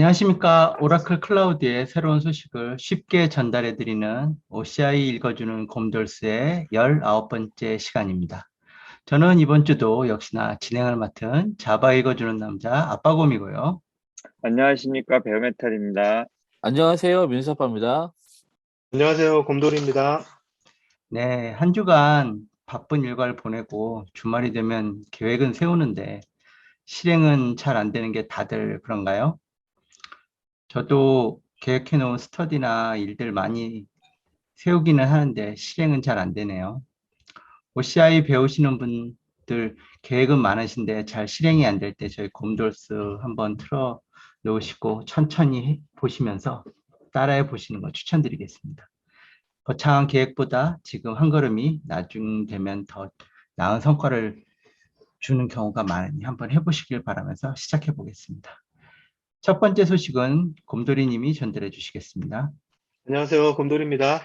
안녕하십니까. 오라클 클라우드의 새로운 소식을 쉽게 전달해드리는 OCI 읽어주는 곰돌스의 19번째 시간입니다. 저는 이번 주도 역시나 진행을 맡은 자바 읽어주는 남자 아빠곰이고요. 안녕하십니까. 베어메탈입니다. 안녕하세요. 민수아빠입니다. 안녕하세요. 곰돌이입니다. 네, 한 주간 바쁜 일과를 보내고 주말이 되면 계획은 세우는데 실행은 잘 안 되는 게 다들 그런가요? 저도 계획해 놓은 스터디나 일들 많이 세우기는 하는데 실행은 잘 안 되네요. OCI 배우시는 분들 계획은 많으신데 잘 실행이 안 될 때 저희 곰돌스 한번 틀어 놓으시고 천천히 보시면서 따라해 보시는 거 추천드리겠습니다. 거창한 계획보다 지금 한 걸음이 나중 되면 더 나은 성과를 주는 경우가 많으니 한번 해보시길 바라면서 시작해 보겠습니다. 첫 번째 소식은 곰돌이 님이 전달해 주시겠습니다. 안녕하세요. 곰돌이입니다.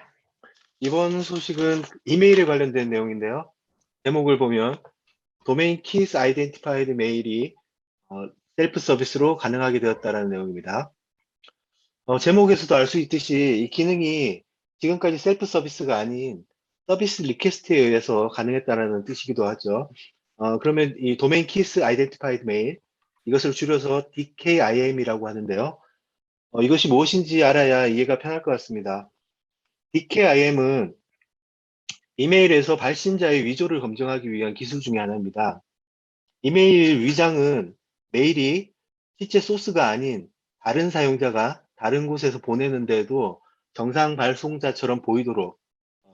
이번 소식은 이메일에 관련된 내용인데요. 제목을 보면 도메인 키스 아이덴티파이드 메일이 셀프 서비스로 가능하게 되었다는 내용입니다. 제목에서도 알 수 있듯이 이 기능이 지금까지 셀프 서비스가 아닌 서비스 리퀘스트에 의해서 가능했다는 뜻이기도 하죠. 그러면 이 도메인 키스 아이덴티파이드 메일, 이것을 줄여서 DKIM이라고 하는데요. 이것이 무엇인지 알아야 이해가 편할 것 같습니다. DKIM은 이메일에서 발신자의 위조를 검증하기 위한 기술 중에 하나입니다. 이메일 위장은 메일이 실제 소스가 아닌 다른 사용자가 다른 곳에서 보내는데도 정상 발송자처럼 보이도록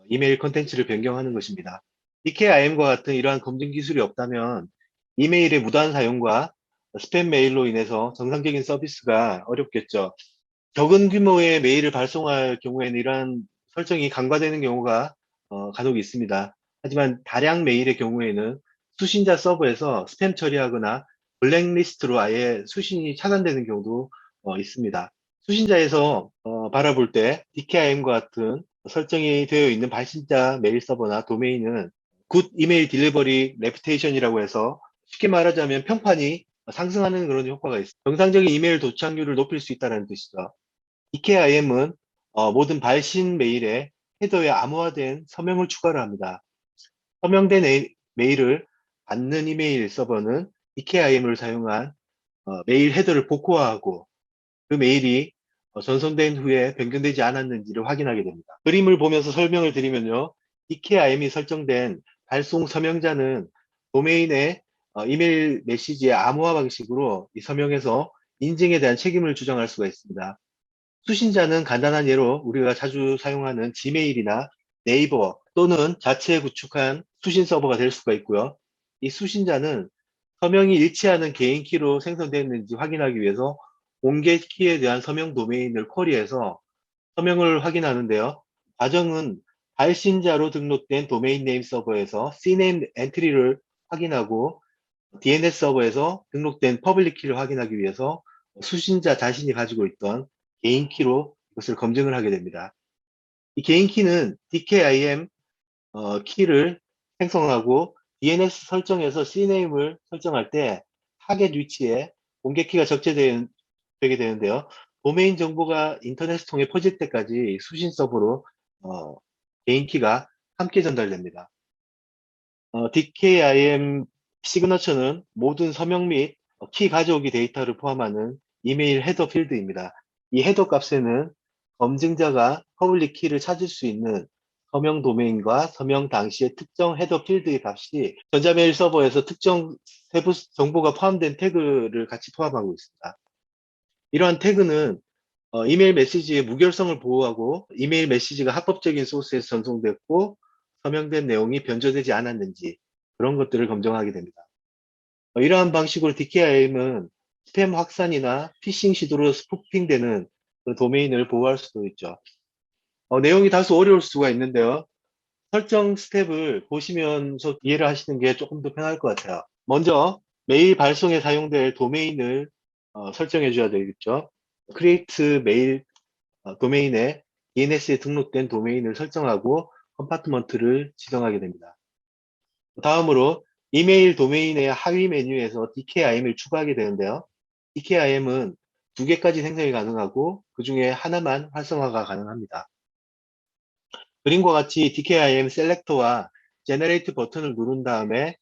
이메일 컨텐츠를 변경하는 것입니다. DKIM과 같은 이러한 검증 기술이 없다면 이메일의 무단 사용과 스팸 메일로 인해서 정상적인 서비스가 어렵겠죠. 적은 규모의 메일을 발송할 경우에는 이러한 설정이 간과되는 경우가 간혹 있습니다. 하지만 다량 메일의 경우에는 수신자 서버에서 스팸 처리하거나 블랙리스트로 아예 수신이 차단되는 경우도 있습니다. 수신자에서 바라볼 때 DKIM과 같은 설정이 되어 있는 발신자 메일 서버나 도메인은 굿 이메일 딜리버리 레퓨테이션이라고 해서 쉽게 말하자면 평판이 상승하는 그런 효과가 있습니다. 정상적인 이메일 도착률을 높일 수 있다는 뜻이죠. DKIM은 모든 발신 메일에 헤더에 암호화된 서명을 추가를 합니다. 서명된 메일을 받는 이메일 서버는 DKIM을 사용한 메일 헤더를 복호화하고 그 메일이 전송된 후에 변경되지 않았는지를 확인하게 됩니다. 그림을 보면서 설명을 드리면요. DKIM이 설정된 발송 서명자는 도메인의 이메일 메시지의 암호화 방식으로 이 서명에서 인증에 대한 책임을 주장할 수가 있습니다. 수신자는 간단한 예로 우리가 자주 사용하는 지메일이나 네이버 또는 자체 구축한 수신 서버가 될 수가 있고요. 이 수신자는 서명이 일치하는 개인 키로 생성되었는지 확인하기 위해서 공개 키에 대한 서명 도메인을 쿼리해서 서명을 확인하는데요. 과정은 발신자로 등록된 도메인 네임 서버에서 CNAME 엔트리를 확인하고 DNS 서버에서 등록된 퍼블릭 키를 확인하기 위해서 수신자 자신이 가지고 있던 개인 키로 이것을 검증을 하게 됩니다. 이 개인 키는 DKIM 키를 생성하고 DNS 설정에서 CNAME을 설정할 때 타겟 위치에 공개 키가 적재되게 되는데요. 도메인 정보가 인터넷을 통해 퍼질 때까지 수신 서버로 개인 키가 함께 전달됩니다. DKIM 시그너처는 모든 서명 및 키 가져오기 데이터를 포함하는 이메일 헤더 필드입니다. 이 헤더 값에는 검증자가 퍼블릭 키를 찾을 수 있는 서명 도메인과 서명 당시의 특정 헤더 필드의 값이 전자메일 서버에서 특정 세부 정보가 포함된 태그를 같이 포함하고 있습니다. 이러한 태그는 이메일 메시지의 무결성을 보호하고 이메일 메시지가 합법적인 소스에서 전송됐고 서명된 내용이 변조되지 않았는지 그런 것들을 검증하게 됩니다. 이러한 방식으로 DKIM은 스팸 확산이나 피싱 시도로 스푸핑되는 그 도메인을 보호할 수도 있죠. 내용이 다소 어려울 수가 있는데요. 설정 스텝을 보시면서 이해를 하시는 게 조금 더 편할 것 같아요. 먼저 메일 발송에 사용될 도메인을 설정해 줘야 되겠죠. create 메일 도메인에 DNS에 등록된 도메인을 설정하고 컴파트먼트를 지정하게 됩니다. 다음으로 이메일 도메인의 하위 메뉴에서 DKIM을 추가하게 되는데요. DKIM은 2개까지 생성이 가능하고 그 중에 하나만 활성화가 가능합니다. 그림과 같이 DKIM 셀렉터와 제너레이트 버튼을 누른 다음에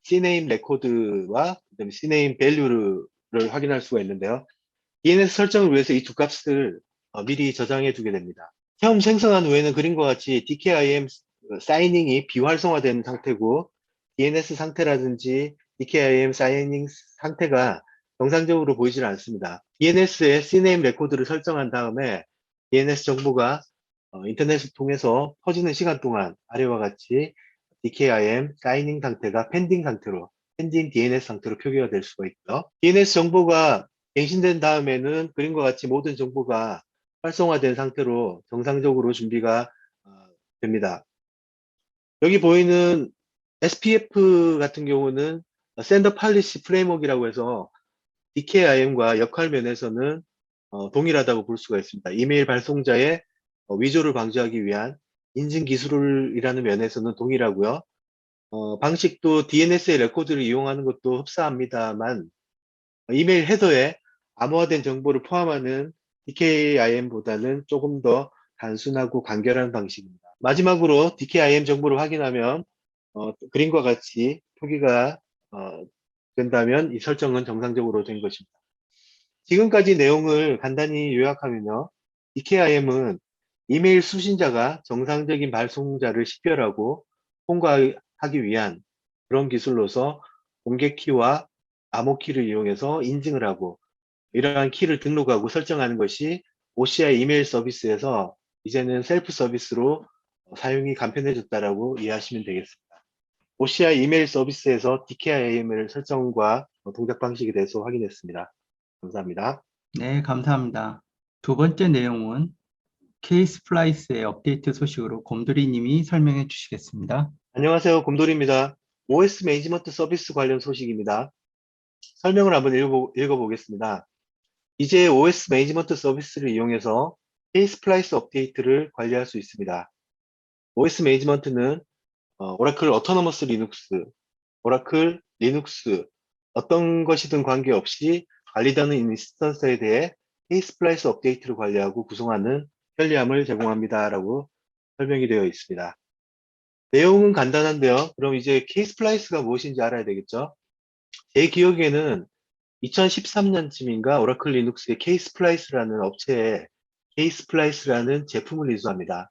CNAME 레코드와 그다음에 CNAME 밸류를 확인할 수가 있는데요. DNS 설정을 위해서 이 두 값을 미리 저장해 두게 됩니다. 처음 생성한 후에는 그림과 같이 DKIM 사이닝이 비활성화된 상태고 DNS 상태라든지 DKIM 사이닝 상태가 정상적으로 보이질 않습니다. DNS에 CNAME 레코드를 설정한 다음에 DNS 정보가 인터넷을 통해서 퍼지는 시간 동안 아래와 같이 DKIM 사이닝 상태가 펜딩 상태로, 펜딩 DNS 상태로 표기가 될 수가 있고요. DNS 정보가 갱신된 다음에는 그림과 같이 모든 정보가 활성화된 상태로 정상적으로 준비가 됩니다. 여기 보이는 SPF 같은 경우는 샌더 팔리시 프레임워크이라고 해서 DKIM과 역할 면에서는 동일하다고 볼 수가 있습니다. 이메일 발송자의 위조를 방지하기 위한 인증 기술이라는 면에서는 동일하고요. 방식도 DNS의 레코드를 이용하는 것도 흡사합니다만 이메일 헤더에 암호화된 정보를 포함하는 DKIM보다는 조금 더 단순하고 간결한 방식입니다. 마지막으로 DKIM 정보를 확인하면 그림과 같이 표기가 된다면 이 설정은 정상적으로 된 것입니다. 지금까지 내용을 간단히 요약하면요. DKIM은 이메일 수신자가 정상적인 발송자를 식별하고 통과하기 위한 그런 기술로서 공개 키와 암호 키를 이용해서 인증을 하고 이러한 키를 등록하고 설정하는 것이 OCI 이메일 서비스에서 이제는 셀프 서비스로 사용이 간편해졌다라고 이해하시면 되겠습니다. OCI 이메일 서비스에서 DKIM을 설정과 동작 방식에 대해서 확인했습니다. 감사합니다. 네, 감사합니다. 두 번째 내용은 Ks플라이스의 업데이트 소식으로 곰돌이 님이 설명해 주시겠습니다. 안녕하세요. 곰돌이입니다. OS 매니지먼트 서비스 관련 소식입니다. 설명을 한번 읽어보겠습니다. 이제 OS 매니지먼트 서비스를 이용해서 Ks플라이스 업데이트를 관리할 수 있습니다. OS 매니지먼트는 오라클 어토노머스 리눅스, 오라클 리눅스 어떤 것이든 관계없이 관리되는 인스턴스에 대해 Ks플라이스 업데이트를 관리하고 구성하는 편리함을 제공합니다라고 설명이 되어 있습니다. 내용은 간단한데요. 그럼 이제 Ks플라이스가 무엇인지 알아야 되겠죠? 제 기억에는 2013년쯤인가 오라클 리눅스의 Ks플라이스라는 업체에 Ks플라이스라는 제품을 인수합니다.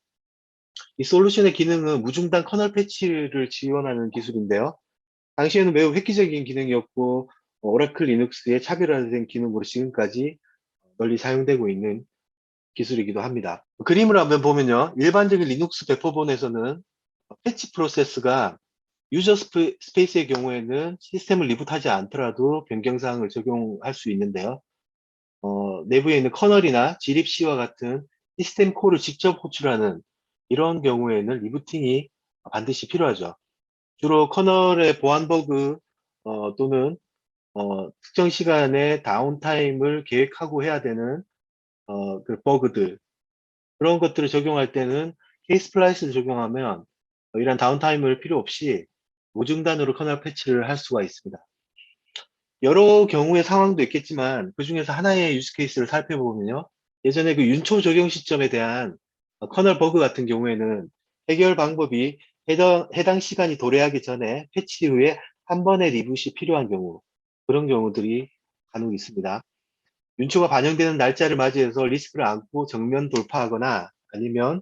이 솔루션의 기능은 무중단 커널 패치를 지원하는 기술인데요. 당시에는 매우 획기적인 기능이었고 오라클 리눅스의 차별화된 기능으로 지금까지 널리 사용되고 있는 기술이기도 합니다. 그림을 한번 보면요. 일반적인 리눅스 배포본에서는 패치 프로세스가 유저 스페이스의 경우에는 시스템을 리부트하지 않더라도 변경사항을 적용할 수 있는데요. 내부에 있는 커널이나 glibc와 같은 시스템 콜을 직접 호출하는 이런 경우에는 리부팅이 반드시 필요하죠. 주로 커널의 보안 버그 또는 특정 시간에 다운타임을 계획하고 해야 되는 그 버그들 그런 것들을 적용할 때는 Ks플라이스를 적용하면 이런 다운타임을 필요 없이 무중단으로 커널 패치를 할 수가 있습니다. 여러 경우의 상황도 있겠지만 그 중에서 하나의 유즈 케이스를 살펴보면요. 예전에 그 윤초 적용 시점에 대한 커널 버그 같은 경우에는 해결 방법이 해당 시간이 도래하기 전에 패치 후에 한 번의 리부트이 필요한 경우 그런 경우들이 간혹 있습니다. 윤초가 반영되는 날짜를 맞이해서 리스크를 안고 정면 돌파하거나 아니면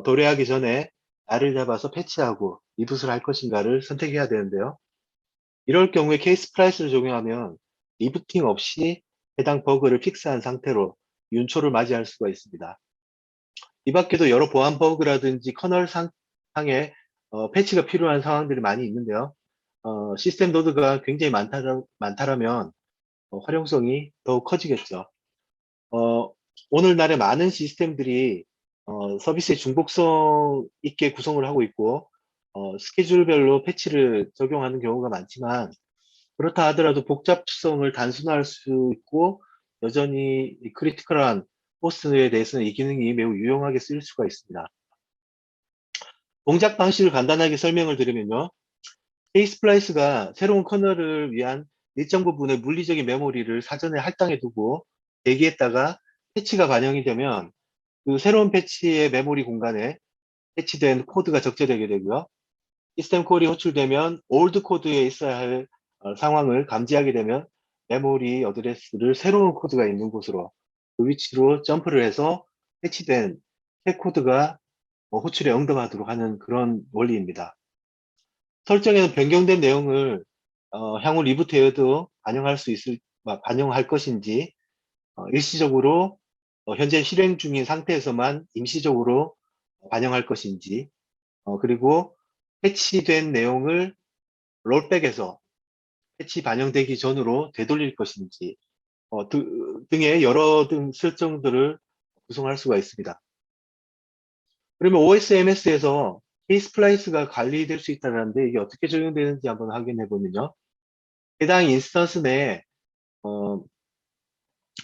도래하기 전에 날을 잡아서 패치하고 리부트를 할 것인가를 선택해야 되는데요. 이럴 경우에 Ks플라이스를 적용하면 리부팅 없이 해당 버그를 픽스한 상태로 윤초를 맞이할 수가 있습니다. 이 밖에도 여러 보안 버그라든지 커널 상에 패치가 필요한 상황들이 많이 있는데요. 시스템 노드가 굉장히 많다라면 활용성이 더욱 커지겠죠. 오늘날에 많은 시스템들이 서비스의 중복성 있게 구성을 하고 있고 스케줄별로 패치를 적용하는 경우가 많지만 그렇다 하더라도 복잡성을 단순화할 수 있고 여전히 크리티컬한 호스트에 대해서는 이 기능이 매우 유용하게 쓰일 수가 있습니다. 동작 방식을 간단하게 설명을 드리면요. Ks플라이스가 새로운 커널을 위한 일정 부분의 물리적인 메모리를 사전에 할당해 두고 대기했다가 패치가 반영이 되면 그 새로운 패치의 메모리 공간에 패치된 코드가 적재되게 되고요. 시스템 콜이 호출되면 올드 코드에 있어야 할 상황을 감지하게 되면 메모리 어드레스를 새로운 코드가 있는 곳으로 그 위치로 점프를 해서 패치된 새 코드가 호출에 응답하도록 하는 그런 원리입니다. 설정에는 변경된 내용을 향후 리부트에도 반영할 것인지 일시적으로 현재 실행 중인 상태에서만 임시적으로 반영할 것인지 그리고 패치된 내용을 롤백에서 패치 반영되기 전으로 되돌릴 것인지 등의 여러 설정들을 구성할 수가 있습니다. 그러면 OSMS에서 케이스플라이스가 관리될 수 있다는데 이게 어떻게 적용되는지 한번 확인해 보면요. 해당 인스턴스 내에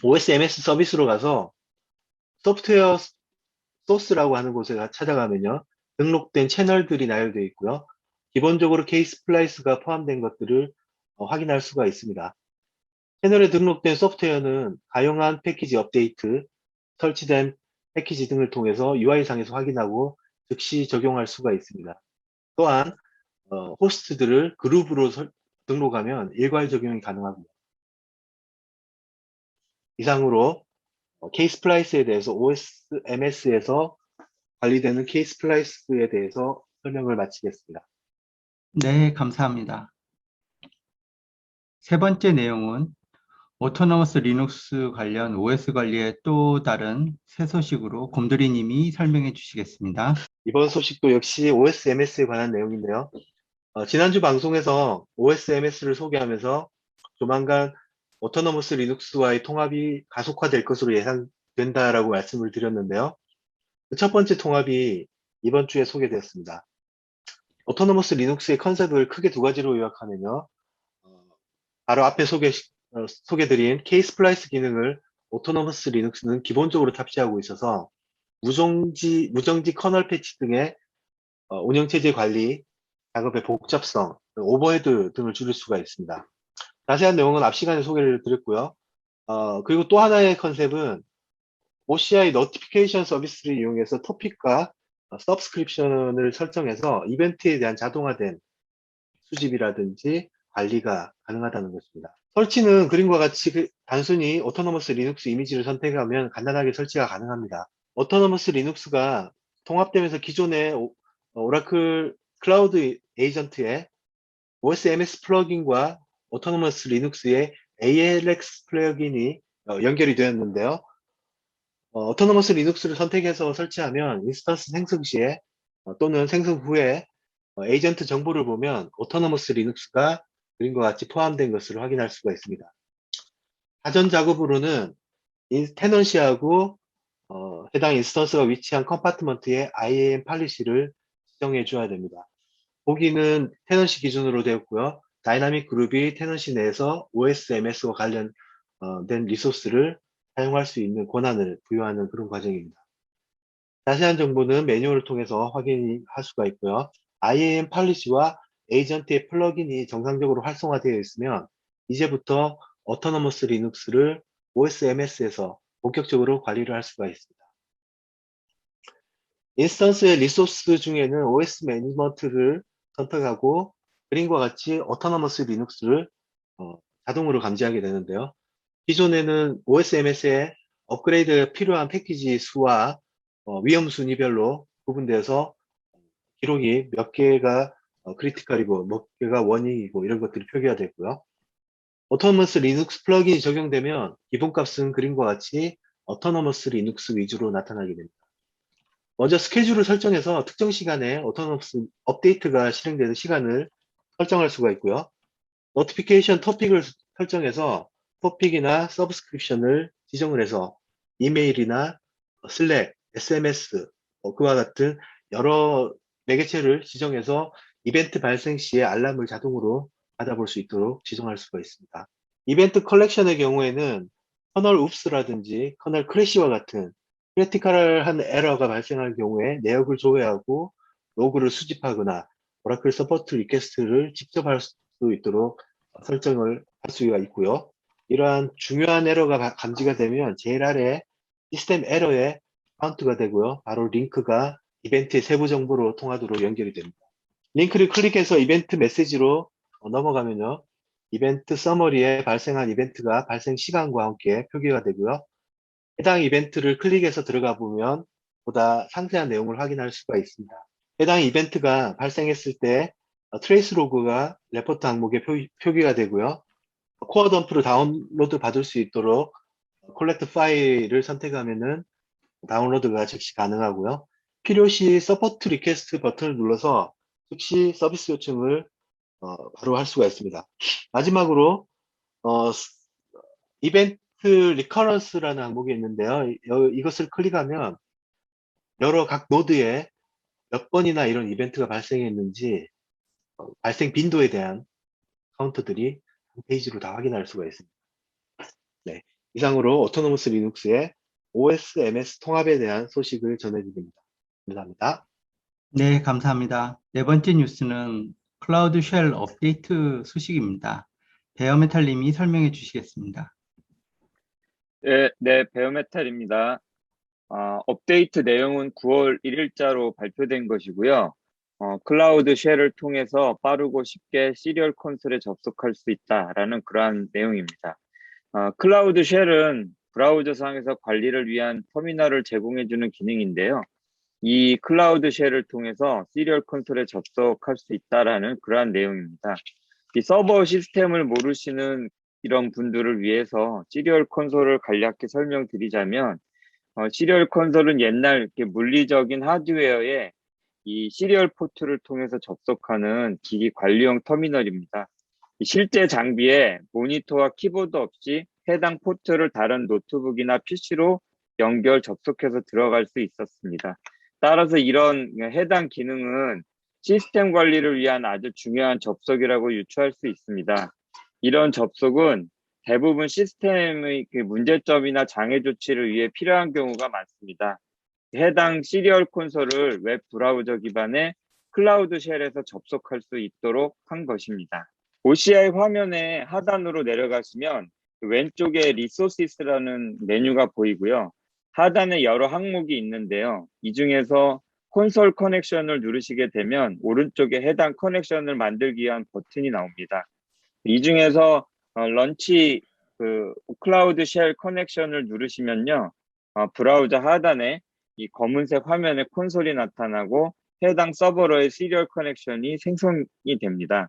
OSMS 서비스로 가서 소프트웨어 소스라고 하는 곳에 찾아가면요. 등록된 채널들이 나열되어 있고요. 기본적으로 케이스플라이스가 포함된 것들을 확인할 수가 있습니다. 채널에 등록된 소프트웨어는 가용한 패키지 업데이트, 설치된 패키지 등을 통해서 UI상에서 확인하고 즉시 적용할 수가 있습니다. 또한 호스트들을 그룹으로 등록하면 일괄 적용이 가능합니다. 이상으로 케이스플라이스에 대해서 OSMS에서 관리되는 케이스플라이스에 대해서 설명을 마치겠습니다. 네, 감사합니다. 세 번째 내용은 오토노머스 리눅스 관련 OS 관리의 또 다른 새 소식으로 곰돌이 님이 설명해 주시겠습니다. 이번 소식도 역시 OSMS에 관한 내용인데요. 지난주 방송에서 OSMS를 소개하면서 조만간 오토노머스 리눅스와의 통합이 가속화될 것으로 예상된다라고 말씀을 드렸는데요. 그 첫 번째 통합이 이번 주에 소개되었습니다. 오토노머스 리눅스의 컨셉을 크게 두 가지로 요약하면요. 바로 앞에 소개드린 케이스플라이스 기능을 오토노머스 리눅스는 기본적으로 탑재하고 있어서 무정지 커널 패치 등의 운영체제 관리, 작업의 복잡성, 오버헤드 등을 줄일 수가 있습니다. 자세한 내용은 앞 시간에 소개를 드렸고요. 그리고 또 하나의 컨셉은 OCI 노티피케이션 서비스를 이용해서 토픽과 서브스크립션을 설정해서 이벤트에 대한 자동화된 수집이라든지 관리가 가능하다는 것입니다. 설치는 그림과 같이 단순히 오토노머스 리눅스 이미지를 선택하면 간단하게 설치가 가능합니다. 오토노머스 리눅스가 통합되면서 기존의 오라클 클라우드 에이전트의 OSMS 플러긴과 오토노머스 리눅스의 ALX 플러긴이 연결이 되었는데요. 오토노머스 리눅스를 선택해서 설치하면 인스턴스 생성 시에 또는 생성 후에 에이전트 정보를 보면 오토노머스 리눅스가 그림과 같이 포함된 것을 확인할 수가 있습니다. 사전 작업으로는 테넌시하고 해당 인스턴스가 위치한 컴파트먼트의 IAM 팔리시를 지정해 줘야 됩니다. 보기는 테넌시 기준으로 되었고요. 다이나믹 그룹이 테넌시 내에서 OSMS와 관련된 리소스를 사용할 수 있는 권한을 부여하는 그런 과정입니다. 자세한 정보는 매뉴얼을 통해서 확인할 수가 있고요. IAM 팔리시와 에이전트의 플러긴이 정상적으로 활성화되어 있으면 이제부터 오토노머스 리눅스를 OSMS에서 본격적으로 관리를 할 수가 있습니다. 인스턴스의 리소스 중에는 OS 매니지먼트를 선택하고 그림과 같이 오토노머스 리눅스를 자동으로 감지하게 되는데요. 기존에는 OSMS에 업그레이드가 필요한 패키지 수와 위험 순위별로 구분돼서 기록이 몇 개가 크리티컬이고 몇 개가 워닝이고 이런 것들이 표기가 됐고요. 오토노머스 리눅스 플러긴이 적용되면 기본값은 그림과 같이 오토노머스 리눅스 위주로 나타나게 됩니다. 먼저 스케줄을 설정해서 특정 시간에 오토노머스 업데이트가 실행되는 시간을 설정할 수가 있고요. 노티피케이션 토픽을 설정해서 토픽이나 서브스크립션을 지정을 해서 이메일이나 슬랙, SMS 그와 같은 여러 매개체를 지정해서 이벤트 발생 시에 알람을 자동으로 받아볼 수 있도록 지정할 수가 있습니다. 이벤트 컬렉션의 경우에는 커널 웁스라든지 커널 크래시와 같은 크리티컬한 에러가 발생할 경우에 내역을 조회하고 로그를 수집하거나 오라클 서포트 리퀘스트를 직접 할 수 있도록 설정을 할 수가 있고요. 이러한 중요한 에러가 감지가 되면 제일 아래 시스템 에러에 카운트가 되고요. 바로 링크가 이벤트의 세부 정보로 통하도록 연결이 됩니다. 링크를 클릭해서 이벤트 메시지로 넘어가면요. 이벤트 서머리에 발생한 이벤트가 발생 시간과 함께 표기가 되고요. 해당 이벤트를 클릭해서 들어가 보면 보다 상세한 내용을 확인할 수가 있습니다. 해당 이벤트가 발생했을 때 트레이스 로그가 레포트 항목에 표기가 되고요. 코어 덤프를 다운로드 받을 수 있도록 콜렉트 파일을 선택하면은 다운로드가 즉시 가능하고요. 필요시 서포트 리퀘스트 버튼을 눌러서 즉시 서비스 요청을 바로 할 수가 있습니다. 마지막으로 이벤트 리커런스라는 항목이 있는데요. 이것을 클릭하면 여러 각 노드에 몇 번이나 이런 이벤트가 발생했는지 발생 빈도에 대한 카운트들이 한 페이지로 다 확인할 수가 있습니다. 네, 이상으로 오토노머스 리눅스의 OS, MS 통합에 대한 소식을 전해드립니다. 감사합니다. 네, 감사합니다. 네 번째 뉴스는 클라우드 쉘 업데이트 소식입니다. 베어메탈님이 설명해 주시겠습니다. 네, 베어메탈입니다. 업데이트 내용은 9월 1일자로 발표된 것이고요. 클라우드 쉘을 통해서 빠르고 쉽게 시리얼 콘솔에 접속할 수 있다라는 그러한 내용입니다. 클라우드 쉘은 브라우저상에서 관리를 위한 터미널을 제공해주는 기능인데요. 이 클라우드 쉘을 통해서 시리얼 콘솔에 접속할 수 있다라는 그러한 내용입니다. 이 서버 시스템을 모르시는 이런 분들을 위해서 시리얼 콘솔을 간략히 설명드리자면 시리얼 콘솔은 옛날 이렇게 물리적인 하드웨어에 이 시리얼 포트를 통해서 접속하는 기기 관리용 터미널입니다. 실제 장비에 모니터와 키보드 없이 해당 포트를 다른 노트북이나 PC로 연결 접속해서 들어갈 수 있었습니다. 따라서 이런 해당 기능은 시스템 관리를 위한 아주 중요한 접속이라고 유추할 수 있습니다. 이런 접속은 대부분 시스템의 문제점이나 장애 조치를 위해 필요한 경우가 많습니다. 해당 시리얼 콘솔을 웹 브라우저 기반의 클라우드 쉘에서 접속할 수 있도록 한 것입니다. OCI 화면의 하단으로 내려가시면 왼쪽에 리소시스라는 메뉴가 보이고요. 하단에 여러 항목이 있는데요. 이 중에서 콘솔 커넥션을 누르시게 되면 오른쪽에 해당 커넥션을 만들기 위한 버튼이 나옵니다. 이 중에서 런치 클라우드 쉘 커넥션을 누르시면요. 브라우저 하단에 이 검은색 화면에 콘솔이 나타나고 해당 서버로의 시리얼 커넥션이 생성이 됩니다.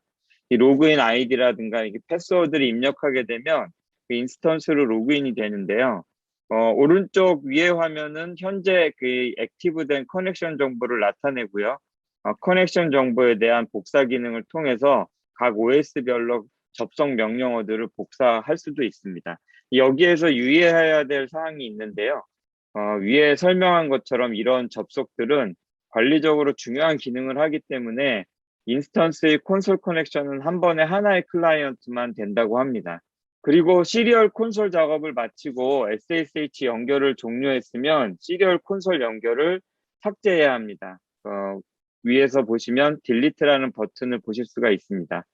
이 로그인 아이디라든가 패스워드를 입력하게 되면 그 인스턴스로 로그인이 되는데요. 오른쪽 위에 화면은 현재 그 액티브된 커넥션 정보를 나타내고요. 커넥션 정보에 대한 복사 기능을 통해서 각 OS별로 접속 명령어들을 복사할 수도 있습니다. 여기에서 유의해야 될 사항이 있는데요. 위에 설명한 것처럼 이런 접속들은 관리적으로 중요한 기능을 하기 때문에 인스턴스의 콘솔 커넥션은 한 번에 하나의 클라이언트만 된다고 합니다. 그리고 시리얼 콘솔 작업을 마치고 SSH 연결을 종료했으면 시리얼 콘솔 연결을 삭제해야 합니다. 위에서 보시면 딜리트라는 버튼을 보실 수가 있습니다.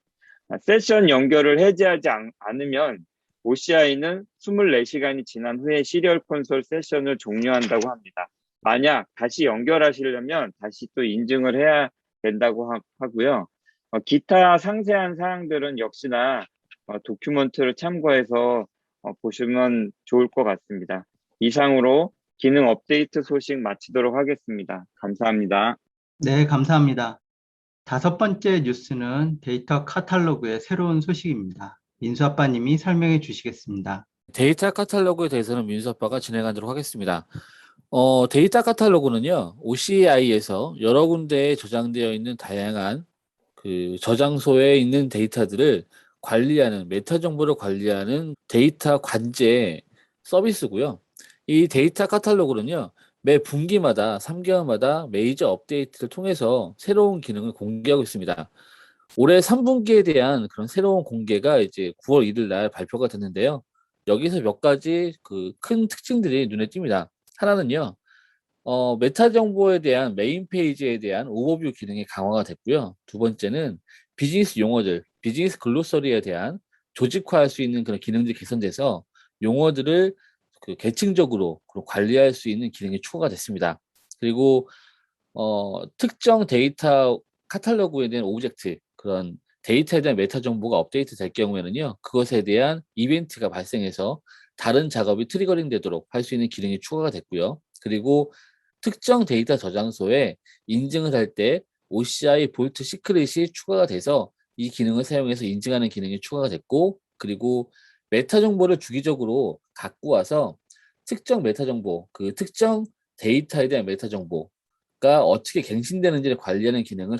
세션 연결을 해제하지 않으면 OCI는 24시간이 지난 후에 시리얼 콘솔 세션을 종료한다고 합니다. 만약 다시 연결하시려면 다시 또 인증을 해야 된다고 하고요. 기타 상세한 사항들은 역시나 도큐먼트를 참고해서 보시면 좋을 것 같습니다. 이상으로 기능 업데이트 소식 마치도록 하겠습니다. 감사합니다. 네, 감사합니다. 다섯 번째 뉴스는 데이터 카탈로그의 새로운 소식입니다. 민수 아빠님이 설명해 주시겠습니다. 데이터 카탈로그에 대해서는 민수 아빠가 진행하도록 하겠습니다. 데이터 카탈로그는요, OCI에서 여러 군데에 저장되어 있는 다양한 그 저장소에 있는 데이터들을 관리하는, 메타 정보를 관리하는 데이터 관제 서비스고요. 이 데이터 카탈로그는요, 매 분기마다 3개월마다 메이저 업데이트를 통해서 새로운 기능을 공개하고 있습니다. 올해 3분기에 대한 그런 새로운 공개가 이제 9월 1일 날 발표가 됐는데요. 여기서 몇 가지 그 큰 특징들이 눈에 띕니다. 하나는요, 메타 정보에 대한 메인 페이지에 대한 오버뷰 기능이 강화가 됐고요. 두 번째는 비즈니스 용어들, 비즈니스 글로서리에 대한 조직화할 수 있는 그런 기능들이 개선돼서 용어들을 그 계층적으로 관리할 수 있는 기능이 추가가 됐습니다. 그리고 특정 데이터 카탈로그에 대한 오브젝트, 그런 데이터에 대한 메타 정보가 업데이트 될 경우에는요, 그것에 대한 이벤트가 발생해서 다른 작업이 트리거링 되도록 할 수 있는 기능이 추가가 됐고요. 그리고 특정 데이터 저장소에 인증을 할 때 OCI 볼트 시크릿이 추가가 돼서 이 기능을 사용해서 인증하는 기능이 추가가 됐고, 그리고 메타 정보를 주기적으로 갖고 와서 특정 메타 정보, 그 특정 데이터에 대한 메타 정보가 어떻게 갱신되는지를 관리하는 기능을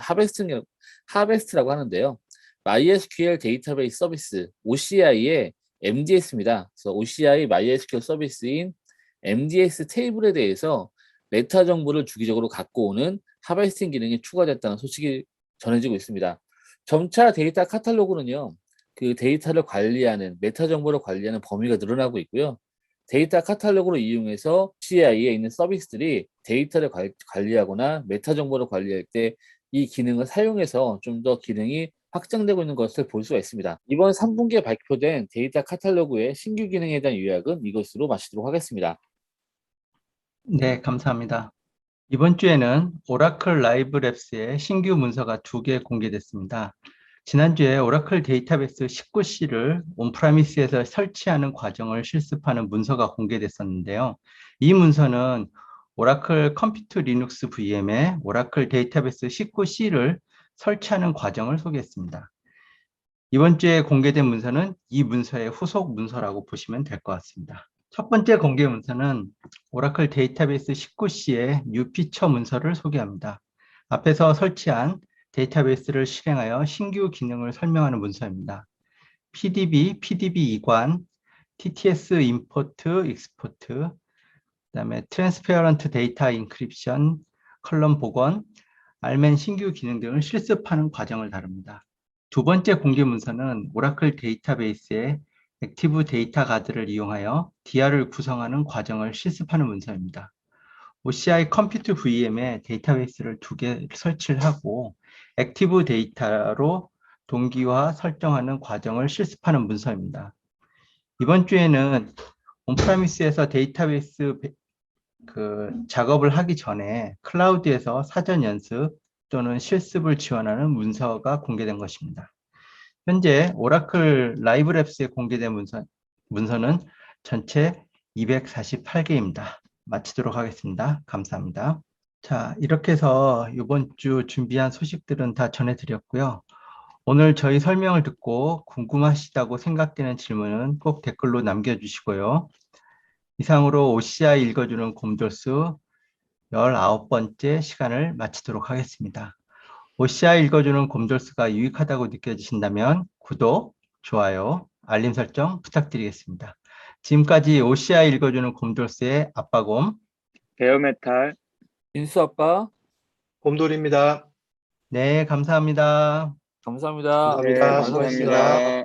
하베스트라고 하는데요. MySQL 데이터베이스 서비스 OCI의 MDS입니다. 그래서 OCI MySQL 서비스인 MDS 테이블에 대해서 메타 정보를 주기적으로 갖고 오는 하베스팅 기능이 추가됐다는 소식이 전해지고 있습니다. 점차 데이터 카탈로그는요, 그 데이터를 관리하는 메타 정보를 관리하는 범위가 늘어나고 있고요. 데이터 카탈로그를 이용해서 CI에 있는 서비스들이 데이터를 관리하거나 메타 정보를 관리할 때 이 기능을 사용해서 좀 더 기능이 확장되고 있는 것을 볼 수가 있습니다. 이번 3분기에 발표된 데이터 카탈로그의 신규 기능에 대한 요약은 이것으로 마치도록 하겠습니다. 네, 감사합니다. 이번 주에는 오라클 라이브 랩스의 신규 문서가 2개 공개됐습니다. 지난주에 오라클 데이터베이스 19C를 온프라미스에서 설치하는 과정을 실습하는 문서가 공개됐었는데요. 이 문서는 오라클 컴퓨터 리눅스 VM에 오라클 데이터베이스 19C를 설치하는 과정을 소개했습니다. 이번 주에 공개된 문서는 이 문서의 후속 문서라고 보시면 될 것 같습니다. 첫 번째 공개 문서는 오라클 데이터베이스 19C의 뉴 피처 문서를 소개합니다. 앞에서 설치한 데이터베이스를 실행하여 신규 기능을 설명하는 문서입니다. PDB, PDB 이관, TTS 임포트, 익스포트, 그다음에 트랜스페어런트 데이터 인크립션, 컬럼 복원, 알멘 신규 기능 등을 실습하는 과정을 다룹니다. 두 번째 공개 문서는 오라클 데이터베이스의 액티브 데이터 가드를 이용하여 DR을 구성하는 과정을 실습하는 문서입니다. OCI 컴퓨터 VM에 데이터베이스를 2개 설치를 하고 액티브 데이터로 동기화 설정하는 과정을 실습하는 문서입니다. 이번 주에는 온프라미스에서 데이터베이스 작업을 하기 전에 클라우드에서 사전 연습 또는 실습을 지원하는 문서가 공개된 것입니다. 현재 오라클 라이브 랩스에 공개된 문서는 전체 248개입니다. 마치도록 하겠습니다. 감사합니다. 자, 이렇게 해서 이번 주 준비한 소식들은 다 전해드렸고요. 오늘 저희 설명을 듣고 궁금하시다고 생각되는 질문은 꼭 댓글로 남겨주시고요. 이상으로 OCI 읽어주는 곰돌수 19번째 시간을 마치도록 하겠습니다. OCI 읽어주는 곰돌수가 유익하다고 느껴지신다면 구독, 좋아요, 알림 설정 부탁드리겠습니다. 지금까지 OCI 읽어주는 곰돌수의 아빠곰, 베어메탈. 인수 아빠, 곰돌입니다. 네, 감사합니다. 감사합니다. 네, 감사합니다. 수고하셨습니다. 수고하셨습니다. 감사합니다.